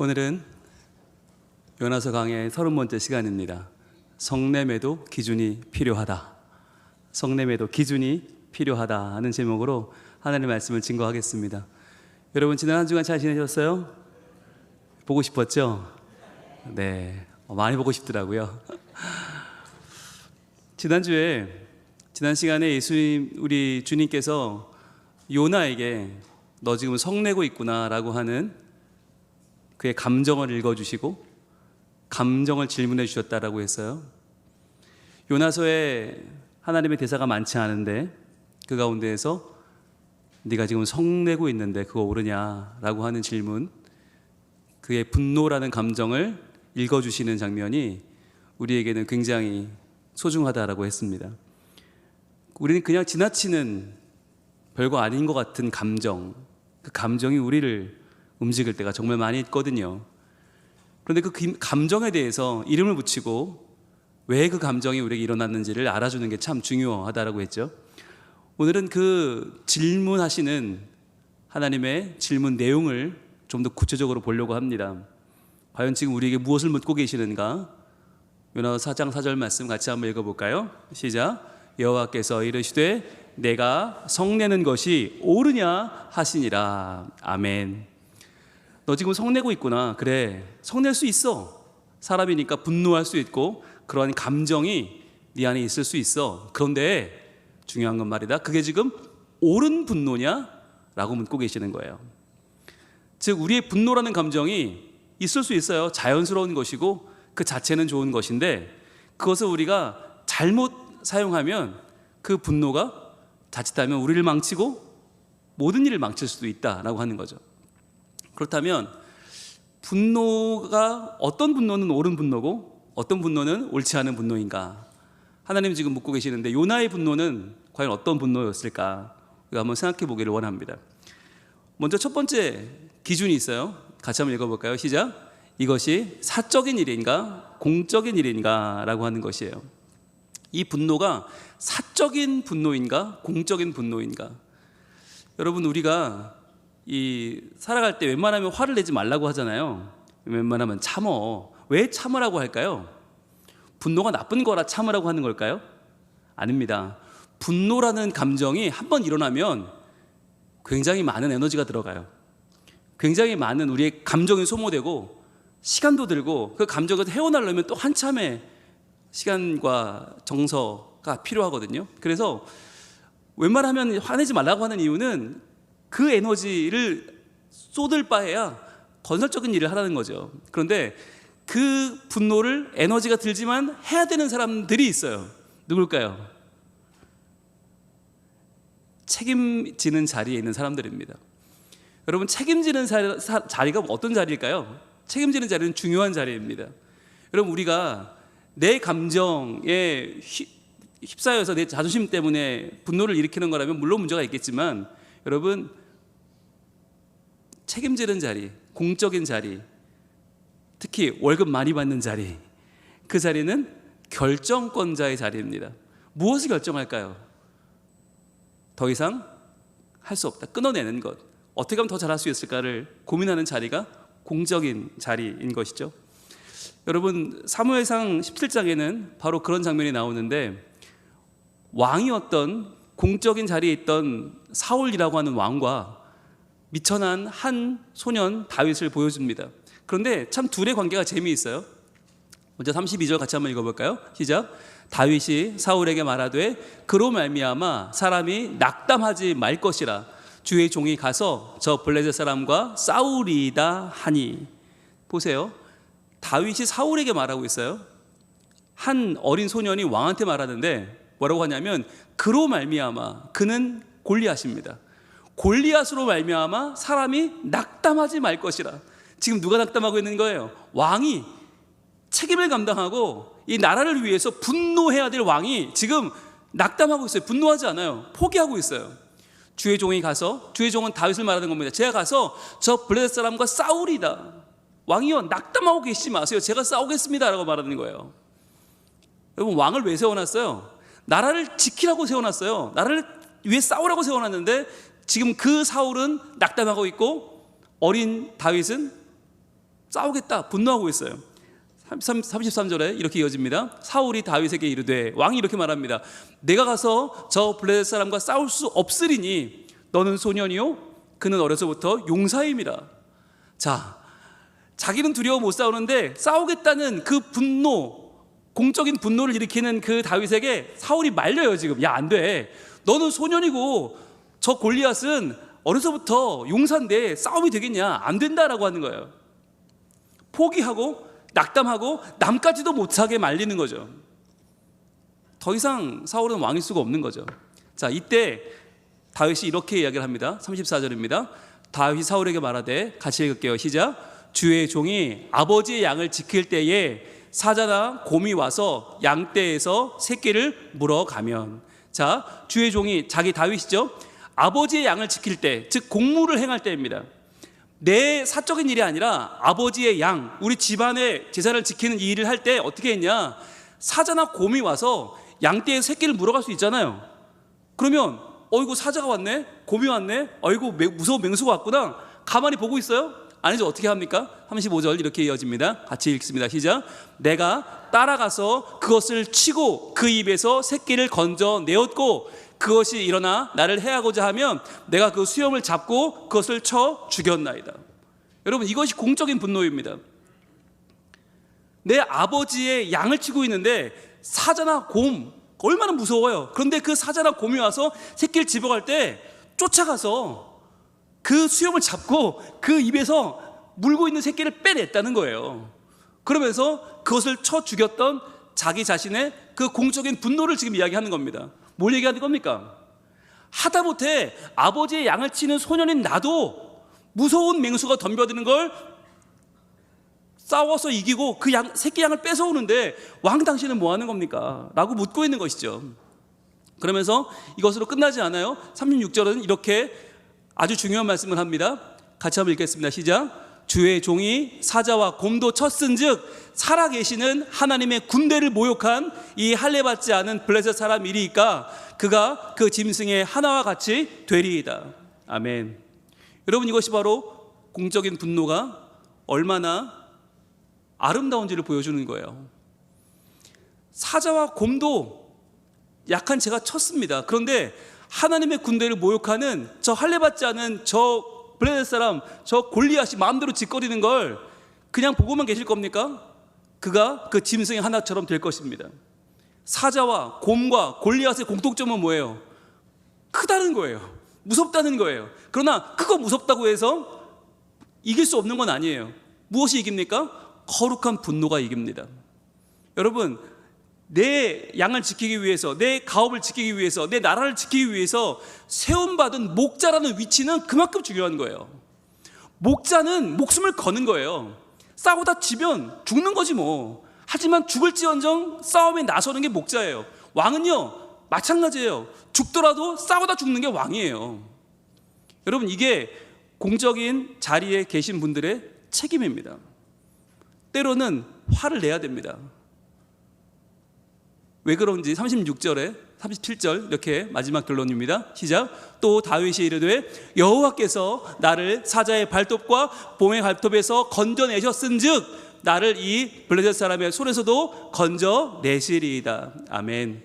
오늘은 요나서 강의 30번째 시간입니다. 성냄에도 기준이 필요하다. 성냄에도 기준이 필요하다 하는 제목으로 하나님의 말씀을 증거하겠습니다. 여러분 지난 한 주간 잘 지내셨어요? 보고 싶었죠? 네, 많이 보고 싶더라고요. 지난 시간에 예수님, 우리 주님께서 요나에게 너 지금 성내고 있구나 라고 하는 그의 감정을 읽어주시고 감정을 질문해 주셨다라고 했어요. 요나서에 하나님의 대사가 많지 않은데 그 가운데에서 네가 지금 성내고 있는데 그거 옳으냐라고 하는 질문, 그의 분노라는 감정을 읽어주시는 장면이 우리에게는 굉장히 소중하다라고 했습니다. 우리는 그냥 지나치는 별거 아닌 것 같은 감정, 그 감정이 우리를 움직일 때가 정말 많이 있거든요. 그런데 그 감정에 대해서 이름을 붙이고 왜 그 감정이 우리에게 일어났는지를 알아주는 게 참 중요하다라고 했죠. 오늘은 그 질문하시는 하나님의 질문 내용을 좀 더 구체적으로 보려고 합니다. 과연 지금 우리에게 무엇을 묻고 계시는가? 요나서 4장 4절 말씀 같이 한번 읽어볼까요? 시작. 여호와께서 이르시되 내가 성내는 것이 옳으냐 하시니라. 아멘. 너 지금 성내고 있구나. 그래, 성낼 수 있어. 사람이니까 분노할 수 있고 그러한 감정이 네 안에 있을 수 있어. 그런데 중요한 건 말이다, 그게 지금 옳은 분노냐? 라고 묻고 계시는 거예요. 즉 우리의 분노라는 감정이 있을 수 있어요. 자연스러운 것이고 그 자체는 좋은 것인데 그것을 우리가 잘못 사용하면 그 분노가 자칫하면 우리를 망치고 모든 일을 망칠 수도 있다라고 하는 거죠. 그렇다면 분노가 어떤 분노는 옳은 분노고 어떤 분노는 옳지 않은 분노인가? 하나님 지금 묻고 계시는데 요나의 분노는 과연 어떤 분노였을까? 우리가 한번 생각해 보기를 원합니다. 먼저 첫 번째 기준이 있어요. 같이 한번 읽어볼까요? 시작. 이것이 사적인 일인가 공적인 일인가 라고 하는 것이에요. 이 분노가 사적인 분노인가 공적인 분노인가? 여러분 우리가 살아갈 때 웬만하면 화를 내지 말라고 하잖아요. 웬만하면 참어. 왜 참으라고 할까요? 분노가 나쁜 거라 참으라고 하는 걸까요? 아닙니다. 분노라는 감정이 한번 일어나면 굉장히 많은 에너지가 들어가요. 굉장히 많은 우리의 감정이 소모되고 시간도 들고 그 감정을 헤어나려면 또 한참의 시간과 정서가 필요하거든요. 그래서 웬만하면 화내지 말라고 하는 이유는 그 에너지를 쏟을 바에야 건설적인 일을 하라는 거죠. 그런데 그 분노를 에너지가 들지만 해야 되는 사람들이 있어요. 누굴까요? 책임지는 자리에 있는 사람들입니다. 여러분 책임지는 자리가 어떤 자리일까요? 책임지는 자리는 중요한 자리입니다. 여러분 우리가 내 감정에 휩싸여서 내 자존심 때문에 분노를 일으키는 거라면 물론 문제가 있겠지만 여러분 책임지는 자리, 공적인 자리, 특히 월급 많이 받는 자리, 그 자리는 결정권자의 자리입니다. 무엇을 결정할까요? 더 이상 할 수 없다, 끊어내는 것, 어떻게 하면 더 잘할 수 있을까를 고민하는 자리가 공적인 자리인 것이죠. 여러분 사무엘상 17장에는 바로 그런 장면이 나오는데 왕이었던 공적인 자리에 있던 사울이라고 하는 왕과 미천한 한 소년 다윗을 보여줍니다. 그런데 참 둘의 관계가 재미있어요. 먼저 32절 같이 한번 읽어볼까요? 시작. 다윗이 사울에게 말하되 그로 말미암아 사람이 낙담하지 말 것이라 주의 종이 가서 저 블레셋 사람과 싸우리이다 하니. 보세요, 다윗이 사울에게 말하고 있어요. 한 어린 소년이 왕한테 말하는데 뭐라고 하냐면 그로 말미암아, 그는 골리앗입니다. 골리앗으로 말미암아 사람이 낙담하지 말 것이라. 지금 누가 낙담하고 있는 거예요? 왕이 책임을 감당하고 이 나라를 위해서 분노해야 될 왕이 지금 낙담하고 있어요. 분노하지 않아요. 포기하고 있어요. 주의 종이 가서, 주의 종은 다윗을 말하는 겁니다. 제가 가서 저 블레셋 사람과 싸우리다. 왕이요, 낙담하고 계시지 마세요. 제가 싸우겠습니다 라고 말하는 거예요. 여러분 왕을 왜 세워놨어요? 나라를 지키라고 세워놨어요. 나라를 위해 싸우라고 세워놨는데 지금 그 사울은 낙담하고 있고 어린 다윗은 싸우겠다 분노하고 있어요. 33절에 이렇게 이어집니다. 사울이 다윗에게 이르되, 왕이 이렇게 말합니다. 내가 가서 저 블레셋 사람과 싸울 수 없으리니 너는 소년이요 그는 어려서부터 용사임이라. 자, 자기는 두려워 못 싸우는데 싸우겠다는 그 분노, 공적인 분노를 일으키는 그 다윗에게 사울이 말려요. 지금 야, 안 돼. 너는 소년이고 저 골리앗은 어려서부터 용사인데 싸움이 되겠냐? 안 된다라고 하는 거예요. 포기하고 낙담하고 남까지도 못하게 말리는 거죠. 더 이상 사울은 왕일 수가 없는 거죠. 자, 이때 다윗이 이렇게 이야기를 합니다. 34절입니다. 다윗이 사울에게 말하되, 같이 읽을게요. 시작. 주의 종이 아버지의 양을 지킬 때에 사자나 곰이 와서 양떼에서 새끼를 물어가면. 자, 주의 종이, 자기 다윗이죠, 아버지의 양을 지킬 때, 즉 공무를 행할 때입니다. 내 사적인 일이 아니라 아버지의 양, 우리 집안의 제사를 지키는 이 일을 할 때 어떻게 했냐? 사자나 곰이 와서 양떼의 새끼를 물어갈 수 있잖아요. 그러면 어이구 사자가 왔네, 곰이 왔네, 어이구 무서운 맹수가 왔구나, 가만히 보고 있어요? 아니죠. 어떻게 합니까? 35절 이렇게 이어집니다. 같이 읽습니다. 시작. 내가 따라가서 그것을 치고 그 입에서 새끼를 건져내었고 그것이 일어나 나를 해하고자 하면 내가 그 수염을 잡고 그것을 쳐 죽였나이다. 여러분, 이것이 공적인 분노입니다. 내 아버지의 양을 치고 있는데 사자나 곰 얼마나 무서워요. 그런데 그 사자나 곰이 와서 새끼를 집어갈 때 쫓아가서 그 수염을 잡고 그 입에서 물고 있는 새끼를 빼냈다는 거예요. 그러면서 그것을 쳐 죽였던 자기 자신의 그 공적인 분노를 지금 이야기하는 겁니다. 뭘 얘기하는 겁니까? 하다못해 아버지의 양을 치는 소년인 나도 무서운 맹수가 덤벼드는 걸 싸워서 이기고 그 새끼 양을 뺏어오는데 왕 당신은 뭐 하는 겁니까? 라고 묻고 있는 것이죠. 그러면서 이것으로 끝나지 않아요. 36절은 이렇게 아주 중요한 말씀을 합니다. 같이 한번 읽겠습니다. 시작. 주의 종이 사자와 곰도 쳤은즉 살아계시는 하나님의 군대를 모욕한 이 할례받지 않은 블레셋 사람이리이까 그가 그 짐승의 하나와 같이 되리이다. 아멘. 여러분, 이것이 바로 공적인 분노가 얼마나 아름다운지를 보여주는 거예요. 사자와 곰도 약한 제가 쳤습니다. 그런데 하나님의 군대를 모욕하는 저 할례받지 않은 저 블레셋 사람, 저 골리앗이 마음대로 짓거리는 걸 그냥 보고만 계실 겁니까? 그가 그 짐승의 하나처럼 될 것입니다. 사자와 곰과 골리앗의 공통점은 뭐예요? 크다는 거예요. 무섭다는 거예요. 그러나 그거 무섭다고 해서 이길 수 없는 건 아니에요. 무엇이 이깁니까? 거룩한 분노가 이깁니다. 여러분, 내 양을 지키기 위해서, 내 가업을 지키기 위해서, 내 나라를 지키기 위해서 세움받은 목자라는 위치는 그만큼 중요한 거예요. 목자는 목숨을 거는 거예요. 싸우다 지면 죽는 거지 뭐. 하지만 죽을지언정 싸움에 나서는 게 목자예요. 왕은요 마찬가지예요. 죽더라도 싸우다 죽는 게 왕이에요. 여러분, 이게 공적인 자리에 계신 분들의 책임입니다. 때로는 화를 내야 됩니다. 왜 그런지 36절에 37절 이렇게 마지막 결론입니다. 시작. 또 다윗이 이르되 여호와께서 나를 사자의 발톱과 곰의 발톱에서 건져내셨은즉 나를 이 블레셋 사람의 손에서도 건져내시리이다. 아멘.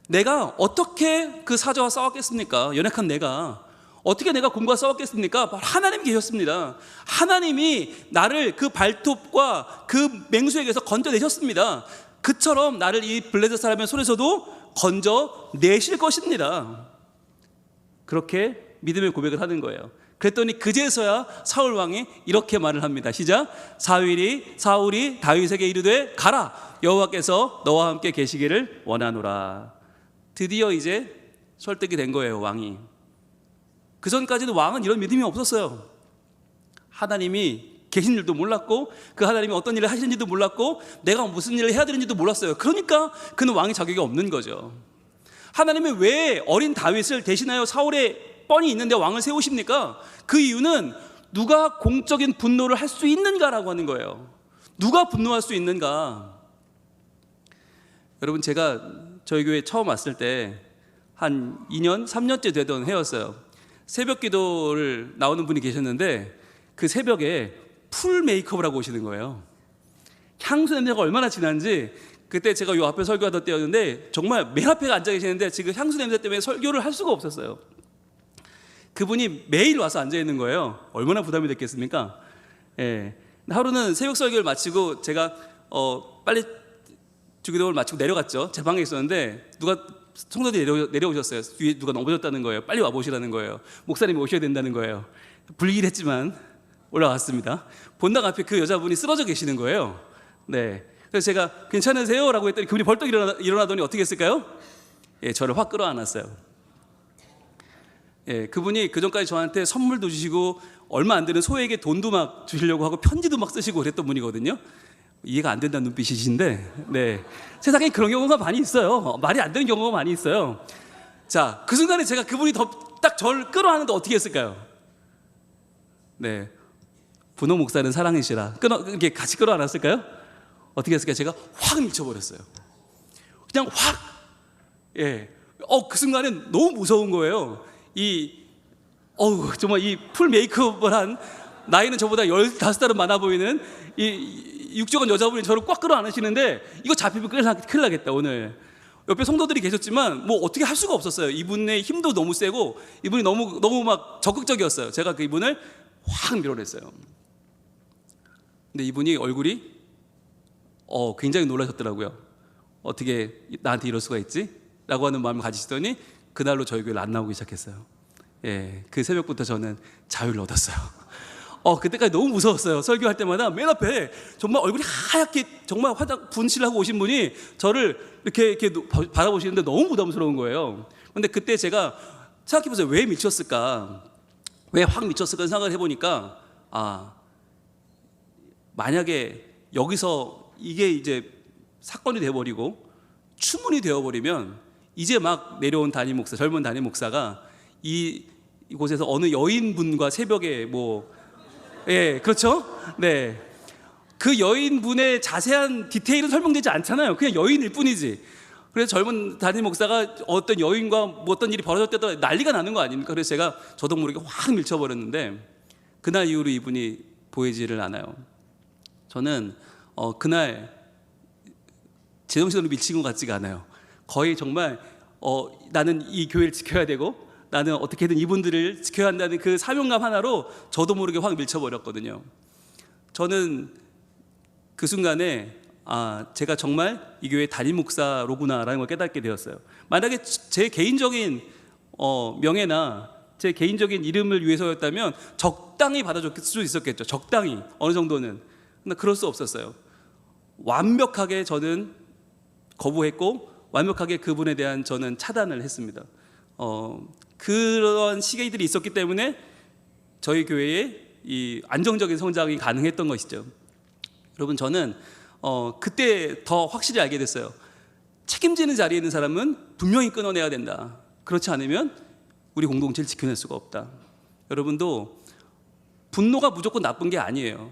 내가 어떻게 그 사자와 싸웠겠습니까? 연약한 내가 어떻게 내가 곰과 싸웠겠습니까? 바로 하나님이 계셨습니다. 하나님이 나를 그 발톱과 그 맹수에게서 건져내셨습니다. 그처럼 나를 이 블레셋 사람의 손에서도 건져내실 것입니다. 그렇게 믿음의 고백을 하는 거예요. 그랬더니 그제서야 사울 왕이 이렇게 말을 합니다. 시작. 사울이 다윗에게 이르되 가라, 여호와께서 너와 함께 계시기를 원하노라. 드디어 이제 설득이 된 거예요, 왕이. 그 전까지는 왕은 이런 믿음이 없었어요. 하나님이 계신 줄도 몰랐고 그 하나님이 어떤 일을 하시는지도 몰랐고 내가 무슨 일을 해야 되는지도 몰랐어요. 그러니까 그는 왕의 자격이 없는 거죠. 하나님이 왜 어린 다윗을 대신하여 사울의 뻔히 있는데 왕을 세우십니까? 그 이유는 누가 공적인 분노를 할 수 있는가라고 하는 거예요. 누가 분노할 수 있는가? 여러분, 제가 저희 교회 처음 왔을 때 한 2년, 3년째 되던 해였어요. 새벽 기도를 나오는 분이 계셨는데 그 새벽에 풀 메이크업을 하고 오시는 거예요. 향수 냄새가 얼마나 진한지, 그때 제가 요 앞에 설교하던 때였는데 정말 맨 앞에 앉아 계시는데 지금 향수 냄새 때문에 설교를 할 수가 없었어요. 그분이 매일 와서 앉아 있는 거예요. 얼마나 부담이 됐겠습니까? 예. 하루는 새벽 설교를 마치고 제가 빨리 주기도를 마치고 내려갔죠. 제 방에 있었는데 누가 성도들이 내려오셨어요. 뒤에 누가 넘어졌다는 거예요. 빨리 와보시라는 거예요. 목사님이 오셔야 된다는 거예요. 불길했지만 올라왔습니다. 본당 앞에 그 여자분이 쓰러져 계시는 거예요. 네. 그래서 제가 괜찮으세요? 라고 했더니 그분이 벌떡 일어나더니 어떻게 했을까요? 예, 저를 확 끌어안았어요. 예, 그분이 그전까지 저한테 선물도 주시고 얼마 안 되는 소에게 돈도 막 주시려고 하고 편지도 막 쓰시고 그랬던 분이거든요. 이해가 안 된다는 눈빛이신데, 네, 세상에 그런 경우가 많이 있어요. 말이 안 되는 경우가 많이 있어요. 자, 그 순간에 제가 그분이 딱 저를 끌어안는데 어떻게 했을까요? 네, 분홍 목사는 사랑이시라 이렇게 같이 끌어안았을까요? 어떻게 했을까요? 제가 확 미쳐버렸어요. 그냥 확. 예, 그 순간엔 너무 무서운 거예요. 정말 이 풀 메이크업을 한, 나이는 저보다 15살은 많아 보이는 이 육중한 여자분이 저를 꽉 끌어안으시는데, 이거 잡히면 큰일 나겠다 오늘. 옆에 성도들이 계셨지만 뭐 어떻게 할 수가 없었어요. 이분의 힘도 너무 세고 이분이 너무 막 적극적이었어요. 제가 그 이분을 확 밀어냈어요. 근데 이분이 얼굴이 굉장히 놀라셨더라고요. 어떻게 나한테 이럴 수가 있지? 라고 하는 마음을 가지시더니 그날로 저희 교회를 안 나오기 시작했어요. 예, 그 새벽부터 저는 자유를 얻었어요. 그때까지 너무 무서웠어요. 설교할 때마다 맨 앞에 정말 얼굴이 하얗게 정말 분칠하고 오신 분이 저를 이렇게 바라보시는데 너무 부담스러운 거예요. 근데 그때 제가 생각해보세요. 왜 미쳤을까? 왜 확 미쳤을까 생각을 해보니까, 만약에 여기서 이게 이제 사건이 되어버리고 추문이 되어버리면 이제 막 내려온 젊은 담임 목사가 이곳에서 어느 여인분과 새벽에 예, 그렇죠? 네. 그 여인분의 자세한 디테일은 설명되지 않잖아요. 그냥 여인일 뿐이지. 그래서 젊은 담임 목사가 어떤 여인과 어떤 일이 벌어졌다 난리가 나는 거 아닙니까? 그래서 제가 저도 모르게 확 밀쳐버렸는데, 그날 이후로 이분이 보이지를 않아요. 저는 그날 제 정신으로 미친 것 같지가 않아요. 거의 정말 나는 이 교회를 지켜야 되고 나는 어떻게든 이분들을 지켜야 한다는 그 사명감 하나로 저도 모르게 확 밀쳐버렸거든요. 저는 그 순간에 제가 정말 이 교회의 담임 목사로구나라는 걸 깨닫게 되었어요. 만약에 제 개인적인 명예나 제 개인적인 이름을 위해서였다면 적당히 받아줄 수 있었겠죠. 적당히 어느 정도는. 근데 그럴 수 없었어요. 완벽하게 저는 거부했고 완벽하게 그분에 대한 저는 차단을 했습니다. 그런 시기들이 있었기 때문에 저희 교회의 이 안정적인 성장이 가능했던 것이죠. 여러분, 저는 그때 더 확실히 알게 됐어요. 책임지는 자리에 있는 사람은 분명히 끊어내야 된다. 그렇지 않으면 우리 공동체를 지켜낼 수가 없다. 여러분도 분노가 무조건 나쁜 게 아니에요.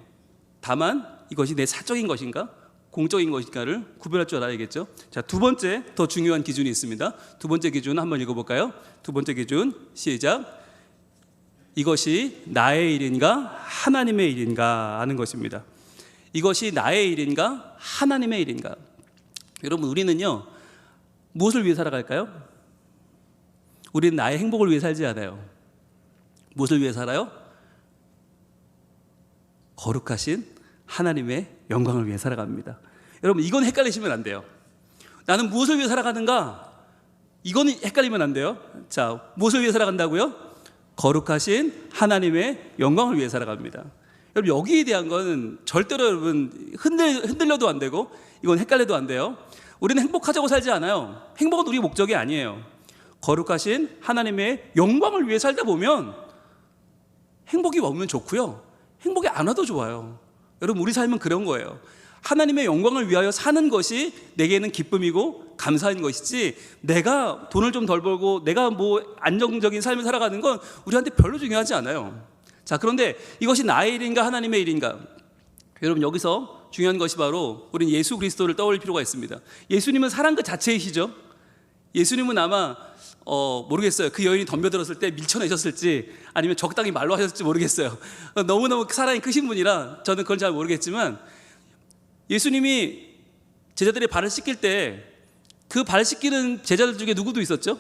다만 이것이 내 사적인 것인가 공적인 것인가를 구별할 줄 알아야겠죠. 자, 두 번째 더 중요한 기준이 있습니다. 두 번째 기준 한번 읽어볼까요? 두 번째 기준 시작. 이것이 나의 일인가 하나님의 일인가 하는 것입니다. 이것이 나의 일인가 하나님의 일인가. 여러분, 우리는요 무엇을 위해 살아갈까요? 우리는 나의 행복을 위해 살지 않아요. 무엇을 위해 살아요? 거룩하신 하나님의 영광을 위해 살아갑니다. 여러분, 이건 헷갈리시면 안 돼요. 나는 무엇을 위해 살아가는가? 이건 헷갈리면 안 돼요. 자, 무엇을 위해 살아간다고요? 거룩하신 하나님의 영광을 위해 살아갑니다. 여러분, 여기에 대한 건 절대로 여러분 흔들려도 안 되고 이건 헷갈려도 안 돼요. 우리는 행복하자고 살지 않아요. 행복은 우리 목적이 아니에요. 거룩하신 하나님의 영광을 위해 살다 보면 행복이 오면 좋고요, 행복이 안 와도 좋아요. 여러분, 우리 삶은 그런 거예요. 하나님의 영광을 위하여 사는 것이 내게는 기쁨이고 감사인 것이지, 내가 돈을 좀 덜 벌고 내가 안정적인 삶을 살아가는 건 우리한테 별로 중요하지 않아요. 자, 그런데 이것이 나의 일인가 하나님의 일인가? 여러분, 여기서 중요한 것이 바로 우리는 예수 그리스도를 떠올릴 필요가 있습니다. 예수님은 사랑 그 자체이시죠. 예수님은 아마 모르겠어요. 그 여인이 덤벼들었을 때 밀쳐내셨을지 아니면 적당히 말로 하셨을지 모르겠어요. 너무너무 사랑이 크신 분이라 저는 그건 잘 모르겠지만, 예수님이 제자들의 발을 씻길 때 그 발 씻기는 제자들 중에 누구도 있었죠?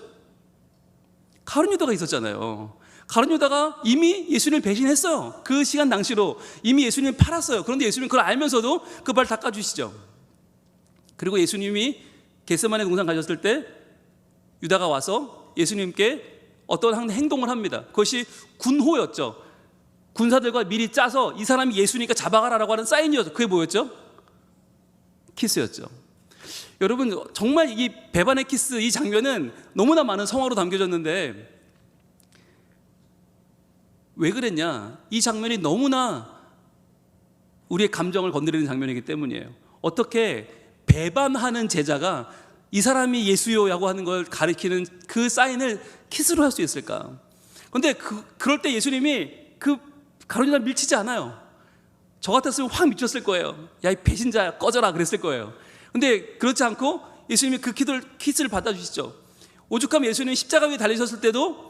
가룟 유다가 있었잖아요. 가룟 유다가 이미 예수님을 배신했어요. 그 시간 당시로 이미 예수님을 팔았어요. 그런데 예수님은 그걸 알면서도 그 발 닦아주시죠. 그리고 예수님이 겟세마네 동산 가셨을 때 유다가 와서 예수님께 어떤 행동을 합니다. 그것이 군호였죠. 군사들과 미리 짜서 이 사람이 예수니까 잡아가라라고 하는 사인이었죠. 그게 뭐였죠? 키스였죠. 여러분, 정말 이 배반의 키스, 이 장면은 너무나 많은 성화로 담겨졌는데 왜 그랬냐? 이 장면이 너무나 우리의 감정을 건드리는 장면이기 때문이에요. 어떻게 배반하는 제자가 이 사람이 예수요라고 하는 걸 가리키는 그 사인을 키스로 할 수 있을까? 그런데 그럴 때 예수님이 그 가룟 유다를 밀치지 않아요. 저 같았으면 확 미쳤을 거예요. 야, 이 배신자야, 꺼져라 그랬을 거예요. 근데 그렇지 않고 예수님이 그 키스를 받아주시죠. 오죽하면 예수님이 십자가 위에 달리셨을 때도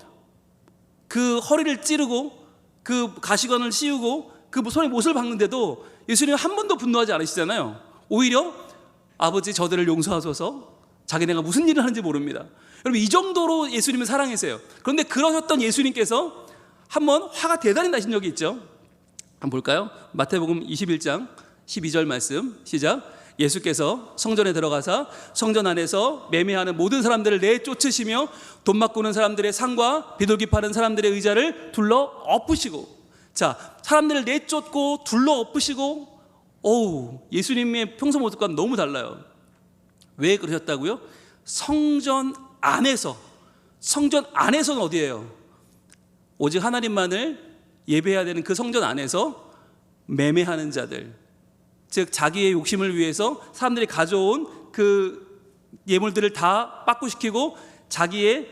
그 허리를 찌르고 그 가시관을 씌우고 그 손에 못을 박는데도 예수님은 한 번도 분노하지 않으시잖아요. 오히려 아버지, 저들을 용서하소서, 자기네가 무슨 일을 하는지 모릅니다. 여러분, 이 정도로 예수님을 사랑하세요. 그런데 그러셨던 예수님께서 한번 화가 대단히 나신 적이 있죠. 한번 볼까요? 마태복음 21장 12절 말씀 시작. 예수께서 성전에 들어가사 성전 안에서 매매하는 모든 사람들을 내쫓으시며 돈 바꾸는 사람들의 상과 비둘기 파는 사람들의 의자를 둘러 엎으시고, 자, 사람들을 내쫓고 둘러 엎으시고, 예수님의 평소 모습과는 너무 달라요. 왜 그러셨다고요? 성전 안에서는 어디예요? 오직 하나님만을 예배해야 되는 그 성전 안에서 매매하는 자들, 즉 자기의 욕심을 위해서 사람들이 가져온 그 예물들을 다 빠꾸시키고 자기의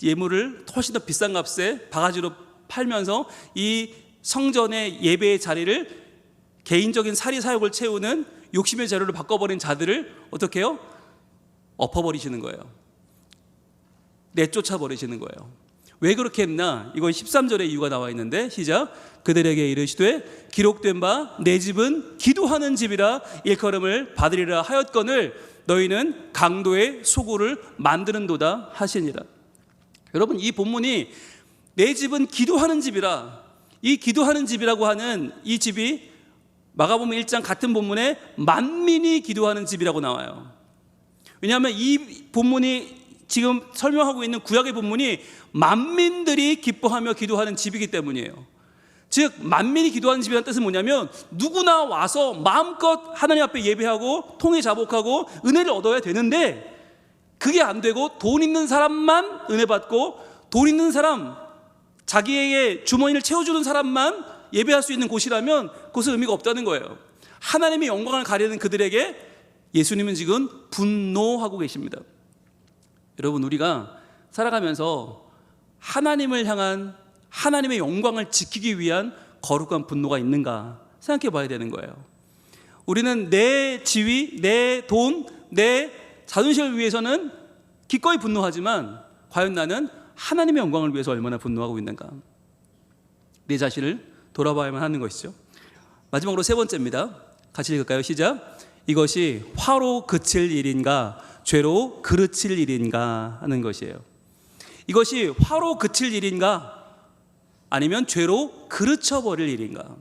예물을 훨씬 더 비싼 값에 바가지로 팔면서 이 성전의 예배의 자리를 개인적인 사리 사욕을 채우는 욕심의 자료로 바꿔버린 자들을 어떻게 해요? 엎어버리시는 거예요. 내쫓아버리시는 거예요. 왜 그렇게 했나? 이거 13절에 이유가 나와 있는데 시작. 그들에게 이르시되 기록된 바 내 집은 기도하는 집이라 일컬음을 받으리라 하였거늘 너희는 강도의 소굴을 만드는도다 하시니라. 여러분, 이 본문이 내 집은 기도하는 집이라, 이 기도하는 집이라고 하는 이 집이 마가복음 1장 같은 본문에 만민이 기도하는 집이라고 나와요. 왜냐하면 이 본문이 지금 설명하고 있는 구약의 본문이 만민들이 기뻐하며 기도하는 집이기 때문이에요. 즉 만민이 기도하는 집이라는 뜻은 뭐냐면 누구나 와서 마음껏 하나님 앞에 예배하고 통회 자복하고 은혜를 얻어야 되는데 그게 안 되고 돈 있는 사람만 은혜 받고 돈 있는 사람, 자기의 주머니를 채워주는 사람만 예배할 수 있는 곳이라면 그것은 의미가 없다는 거예요. 하나님의 영광을 가리는 그들에게 예수님은 지금 분노하고 계십니다. 여러분, 우리가 살아가면서 하나님을 향한 하나님의 영광을 지키기 위한 거룩한 분노가 있는가 생각해 봐야 되는 거예요. 우리는 내 지위, 내 돈, 내 자존심을 위해서는 기꺼이 분노하지만 과연 나는 하나님의 영광을 위해서 얼마나 분노하고 있는가? 내 자신을 돌아봐야만 하는 것이죠. 마지막으로 세 번째입니다. 같이 읽을까요? 시작. 이것이 화로 그칠 일인가 죄로 그르칠 일인가 하는 것이에요. 이것이 화로 그칠 일인가 아니면 죄로 그르쳐버릴 일인가.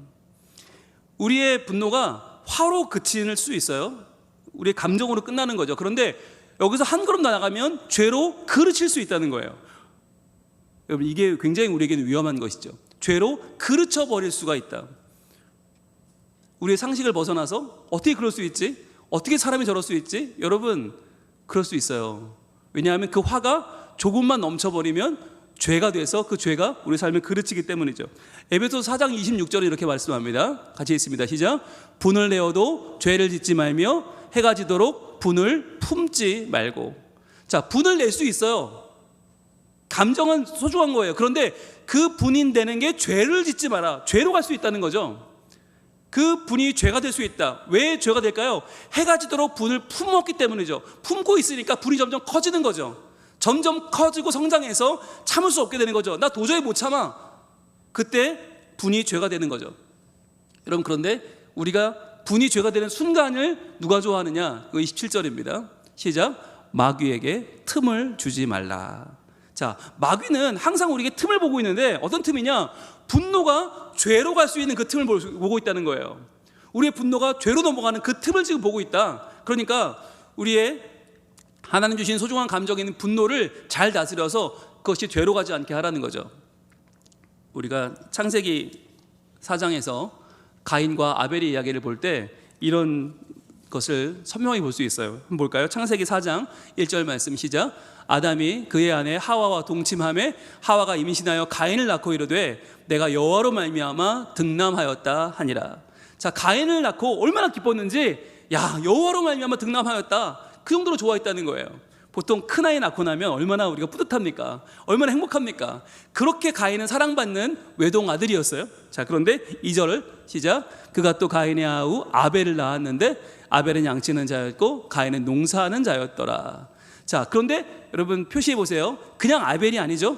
우리의 분노가 화로 그칠 수 있어요. 우리의 감정으로 끝나는 거죠. 그런데 여기서 한 걸음 나아가면 죄로 그르칠 수 있다는 거예요. 여러분, 이게 굉장히 우리에게는 위험한 것이죠. 죄로 그르쳐버릴 수가 있다. 우리의 상식을 벗어나서 어떻게 그럴 수 있지? 어떻게 사람이 저럴 수 있지? 여러분, 그럴 수 있어요. 왜냐하면 그 화가 조금만 넘쳐버리면 죄가 돼서 그 죄가 우리 삶을 그르치기 때문이죠. 에베소서 4장 26절에 이렇게 말씀합니다. 같이 읽습니다. 시작. 분을 내어도 죄를 짓지 말며 해가 지도록 분을 품지 말고. 자, 분을 낼 수 있어요. 감정은 소중한 거예요. 그런데 그 분인 되는 게 죄를 짓지 마라. 죄로 갈 수 있다는 거죠. 그 분이 죄가 될 수 있다. 왜 죄가 될까요? 해가 지도록 분을 품었기 때문이죠. 품고 있으니까 분이 점점 커지는 거죠. 점점 커지고 성장해서 참을 수 없게 되는 거죠. 나 도저히 못 참아. 그때 분이 죄가 되는 거죠. 여러분, 그런데 우리가 분이 죄가 되는 순간을 누가 좋아하느냐? 27절입니다. 시작. 마귀에게 틈을 주지 말라. 자, 마귀는 항상 우리에게 틈을 보고 있는데 어떤 틈이냐? 분노가 죄로 갈 수 있는 그 틈을 보고 있다는 거예요. 우리의 분노가 죄로 넘어가는 그 틈을 지금 보고 있다. 그러니까 우리의 하나님 주신 소중한 감정인 분노를 잘 다스려서 그것이 죄로 가지 않게 하라는 거죠. 우리가 창세기 4장에서 가인과 아벨의 이야기를 볼 때 이런 것을 선명히 볼 수 있어요. 한번 볼까요? 창세기 4장 1절 말씀 시작. 아담이 그의 아내 하와와 동침하매 하와가 임신하여 가인을 낳고 이르되 내가 여호와로 말미암아 득남하였다 하니라. 자, 가인을 낳고 얼마나 기뻤는지, 야, 여호와로 말미암아 득남하였다, 그 정도로 좋아했다는 거예요. 보통 큰아이 낳고 나면 얼마나 우리가 뿌듯합니까? 얼마나 행복합니까? 그렇게 가인은 사랑받는 외동 아들이었어요. 자, 그런데 2절 시작. 그가 또 가인의 아우 아벨을 낳았는데 아벨은 양치는 자였고 가인은 농사하는 자였더라. 자, 그런데 여러분 표시해 보세요. 그냥 아벨이 아니죠.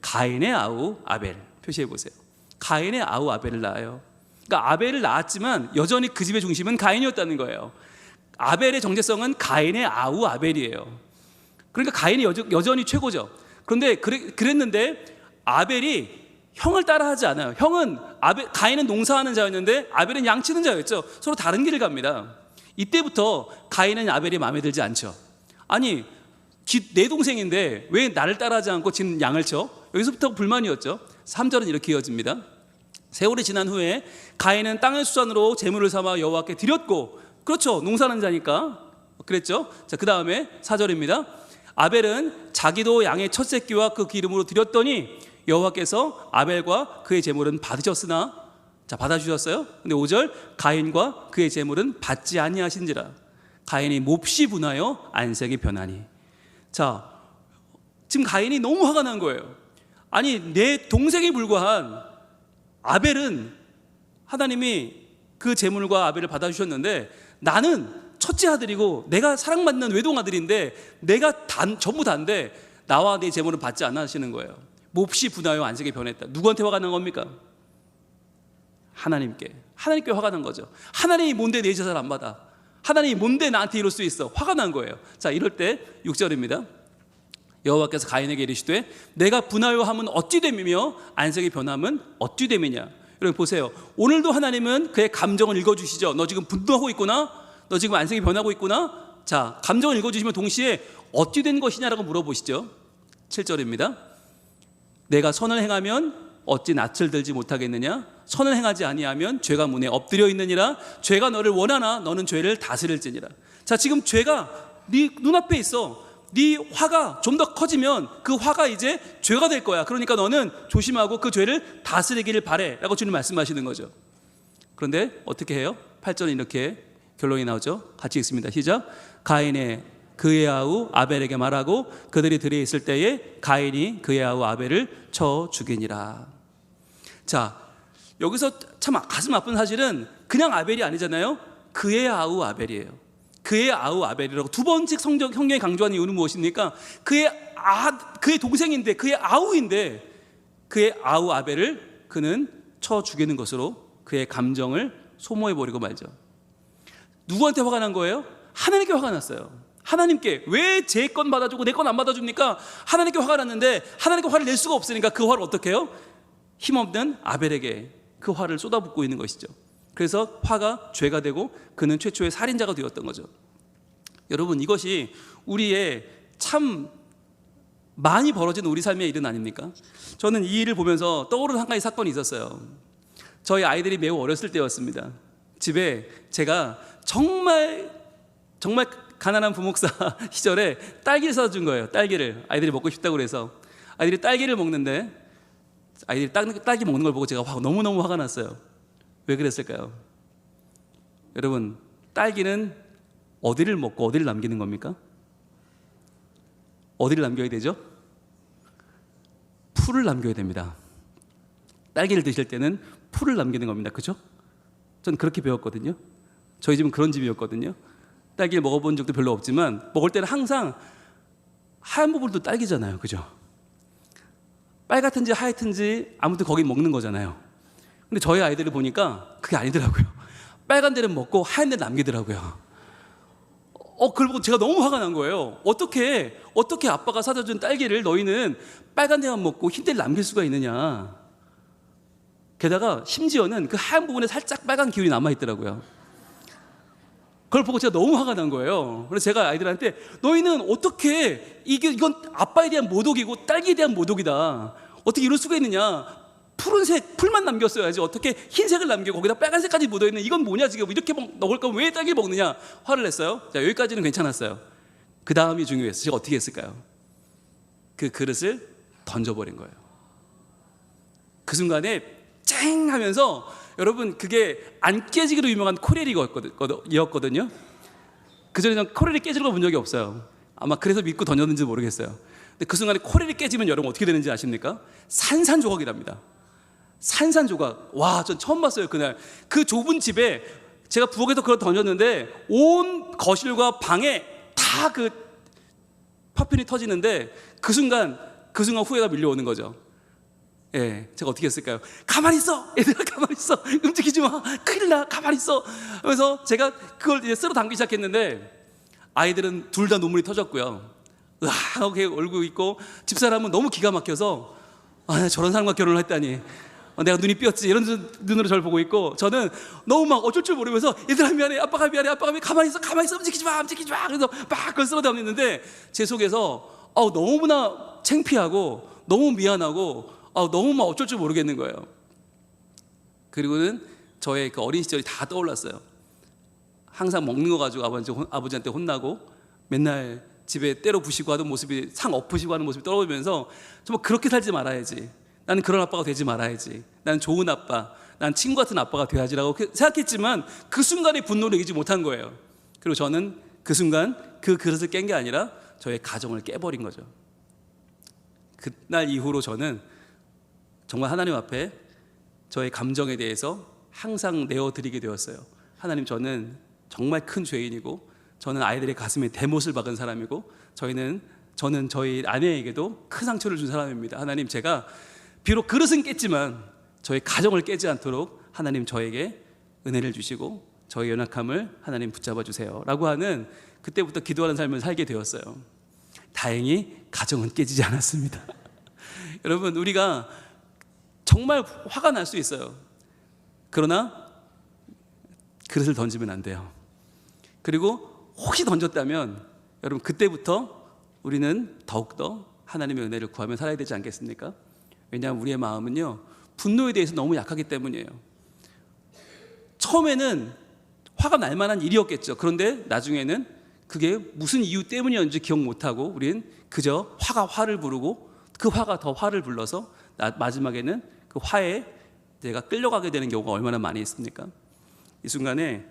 가인의 아우 아벨 표시해 보세요. 가인의 아우 아벨을 낳아요. 그러니까 아벨을 낳았지만 여전히 그 집의 중심은 가인이었다는 거예요. 아벨의 정체성은 가인의 아우 아벨이에요. 그러니까 가인이 여전히 최고죠. 그런데 그랬는데 아벨이 형을 따라하지 않아요. 가인은 농사하는 자였는데 아벨은 양치는 자였죠. 서로 다른 길을 갑니다. 이때부터 가인은 아벨이 마음에 들지 않죠. 아니, 내 동생인데 왜 나를 따라하지 않고 지는 양을 쳐? 여기서부터 불만이었죠. 3절은 이렇게 이어집니다. 세월이 지난 후에 가인은 땅의 수산으로 제물을 삼아 여호와께 드렸고, 그렇죠, 농사하는 자니까 그랬죠. 자, 그 다음에 4절입니다. 아벨은 자기도 양의 첫 새끼와 그 기름으로 드렸더니 여호와께서 아벨과 그의 제물은 받으셨으나, 자, 받아주셨어요. 근데 5절 가인과 그의 제물은 받지 아니하신지라. 가인이 몹시 분하여 안색이 변하니. 자, 지금 가인이 너무 화가 난 거예요. 아니, 내 동생에 불과한 아벨은 하나님이 그 제물과 아벨을 받아주셨는데 나는 첫째 아들이고 내가 사랑받는 외동 아들인데 내가 전부 다인데 나와 내 제물은 받지 않아 하시는 거예요. 몹시 분하여 안색이 변했다. 누구한테 화가 난 겁니까? 하나님께 화가 난 거죠. 하나님이 뭔데 내 제사를 안 받아? 하나님이 뭔데 나한테 이럴 수 있어? 화가 난 거예요. 자, 이럴 때 6절입니다. 여호와께서 가인에게 이르시되 내가 분하여 함은 어찌 됨이며 안색이 변함은 어찌 됨이냐. 여러분 보세요. 오늘도 하나님은 그의 감정을 읽어주시죠. 너 지금 분노하고 있구나? 너 지금 안색이 변하고 있구나? 자, 감정을 읽어주시면 동시에 어찌 된 것이냐라고 물어보시죠. 7절입니다. 내가 선을 행하면 어찌 낯을 들지 못하겠느냐? 선을 행하지 아니하면 죄가 문에 엎드려 있느니라. 죄가 너를 원하나 너는 죄를 다스릴지니라. 자, 지금 죄가 네 눈앞에 있어. 네 화가 좀 더 커지면 그 화가 이제 죄가 될 거야. 그러니까 너는 조심하고 그 죄를 다스리기를 바래 라고 주님 말씀하시는 거죠. 그런데 어떻게 해요? 8절은 이렇게 결론이 나오죠. 같이 읽습니다. 시작. 가인의 그의 아우 아벨에게 말하고 그들이 들에 있을 때에 가인이 그의 아우 아벨을 쳐 죽이니라. 자, 여기서 참 가슴 아픈 사실은 그냥 아벨이 아니잖아요. 그의 아우 아벨이에요. 그의 아우 아벨이라고 두 번씩 성경이 강조하는 이유는 무엇입니까? 그의 동생인데, 그의 아우인데, 그의 아우 아벨을 그는 쳐 죽이는 것으로 그의 감정을 소모해버리고 말죠. 누구한테 화가 난 거예요? 하나님께 화가 났어요. 하나님께. 왜 제 건 받아주고 내 건 안 받아줍니까? 하나님께 화가 났는데 하나님께 화를 낼 수가 없으니까 그 화를 어떻게 해요? 힘없는 아벨에게 그 화를 쏟아붓고 있는 것이죠. 그래서 화가 죄가 되고 그는 최초의 살인자가 되었던 거죠. 여러분, 이것이 우리의 참 많이 벌어진 우리 삶의 일은 아닙니까? 저는 이 일을 보면서 떠오르는 한 가지 사건이 있었어요. 저희 아이들이 매우 어렸을 때였습니다. 집에 제가 정말 가난한 부목사 시절에 딸기를 사다 준 거예요. 딸기를 아이들이 먹고 싶다고 그래서 아이들이 딸기를 먹는데 아이들이 딸기 먹는 걸 보고 제가 너무너무 화가 났어요. 왜 그랬을까요? 여러분, 딸기는 어디를 먹고 어디를 남기는 겁니까? 어디를 남겨야 되죠? 풀을 남겨야 됩니다. 딸기를 드실 때는 풀을 남기는 겁니다. 그죠? 전 그렇게 배웠거든요. 저희 집은 그런 집이었거든요. 딸기를 먹어본 적도 별로 없지만 먹을 때는 항상 하얀 부분도 딸기잖아요, 그죠? 빨갛든지 하얗든지 아무튼 거기 먹는 거잖아요. 근데 저희 아이들을 보니까 그게 아니더라고요. 빨간 데는 먹고 하얀 데는 남기더라고요. 그걸 보고 제가 너무 화가 난 거예요. 어떻게 아빠가 사다 준 딸기를 너희는 빨간 데만 먹고 흰 데를 남길 수가 있느냐. 게다가 심지어는 그 하얀 부분에 살짝 빨간 기운이 남아있더라고요. 그걸 보고 제가 너무 화가 난 거예요. 그래서 제가 아이들한테 너희는 어떻게 이건 아빠에 대한 모독이고 딸기에 대한 모독이다. 어떻게 이럴 수가 있느냐. 푸른색 풀만 남겼어야지 어떻게 흰색을 남기고 거기다 빨간색까지 묻어있는 이건 뭐냐 지금 이렇게 먹을 거면 왜 딸기를 먹느냐 화를 냈어요. 자, 여기까지는 괜찮았어요. 그 다음이 중요했어요. 제가 어떻게 했을까요? 그 그릇을 던져버린 거예요. 그 순간에 쨍 하면서 여러분 그게 안 깨지기로 유명한 코렐이었거든요. 그전에 전 코렐이 깨지는 걸 본 적이 없어요. 아마 그래서 믿고 던졌는지 모르겠어요. 근데 그 순간에 코렐이 깨지면 여러분 어떻게 되는지 아십니까? 산산조각이 납니다. 산산조각. 와, 전 처음 봤어요. 그날 그 좁은 집에 제가 부엌에서 그걸 던졌는데 온 거실과 방에 다 그 파편이 터지는데 그 순간 후회가 밀려오는 거죠. 예, 제가 어떻게 했을까요? 가만히 있어! 얘들아 가만히 있어! 움직이지 마! 큰일 나! 가만히 있어! 하면서 제가 그걸 이제 쓸어 담기 시작했는데 아이들은 둘 다 눈물이 터졌고요. 하고 울고 있고 집사람은 너무 기가 막혀서 저런 사람과 결혼을 했다니 내가 눈이 삐었지 이런 눈으로 저를 보고 있고 저는 너무 막 어쩔 줄 모르면서 얘들아 미안해 아빠가 미안해 가만히 있어 움직이지 마 그래서 막 그걸 쓸어 담는데 제 속에서 너무나 창피하고 너무 미안하고 너무 막 어쩔 줄 모르겠는 거예요. 그리고는 저의 그 어린 시절이 다 떠올랐어요. 항상 먹는 거 가지고 아버지한테 혼나고 맨날 집에 때려 부시고 하던 모습이 상 엎으시고 하는 모습이 떠오르면서 정말 그렇게 살지 말아야지. 나는 그런 아빠가 되지 말아야지. 나는 좋은 아빠, 난 친구 같은 아빠가 돼야지라고 생각했지만 그 순간에 분노를 이기지 못한 거예요. 그리고 저는 그 순간 그 그릇을 깬 게 아니라 저의 가정을 깨버린 거죠. 그날 이후로 저는 정말 하나님 앞에 저의 감정에 대해서 항상 내어드리게 되었어요. 하나님, 저는 정말 큰 죄인이고 저는 아이들의 가슴에 대못을 박은 사람이고 저는 저희 아내에게도 큰 상처를 준 사람입니다. 하나님, 제가 비록 그릇은 깼지만 저의 가정을 깨지 않도록 하나님 저에게 은혜를 주시고 저의 연약함을 하나님 붙잡아 주세요 라고 하는 그때부터 기도하는 삶을 살게 되었어요. 다행히 가정은 깨지지 않았습니다. 여러분, 우리가 정말 화가 날 수 있어요. 그러나 그릇을 던지면 안 돼요. 그리고 혹시 던졌다면 여러분 그때부터 우리는 더욱더 하나님의 은혜를 구하며 살아야 되지 않겠습니까? 왜냐하면 우리의 마음은요 분노에 대해서 너무 약하기 때문이에요. 처음에는 화가 날 만한 일이었겠죠. 그런데 나중에는 그게 무슨 이유 때문이었는지 기억 못하고 우리는 그저 화를 부르고 그 화가 더 화를 불러서 마지막에는 그 화에 내가 끌려가게 되는 경우가 얼마나 많이 있습니까? 이 순간에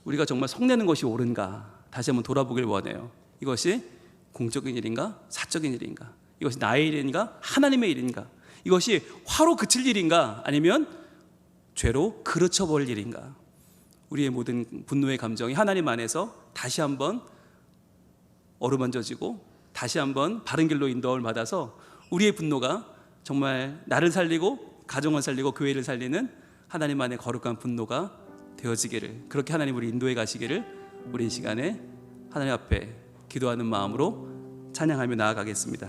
우리가 정말 성내는 것이 옳은가 다시 한번 돌아보길 원해요. 이것이 공적인 일인가 사적인 일인가? 이것이 나의 일인가 하나님의 일인가? 이것이 화로 그칠 일인가 아니면 죄로 그르쳐버릴 일인가? 우리의 모든 분노의 감정이 하나님 안에서 다시 한번 어루만져지고 다시 한번 바른 길로 인도함을 받아서 우리의 분노가 정말 나를 살리고 가정을 살리고 교회를 살리는 하나님 안의 거룩한 분노가 되어지기를, 그렇게 하나님 우리 인도해 가시기를 우리 이 시간에 하나님 앞에 기도하는 마음으로 찬양하며 나아가겠습니다.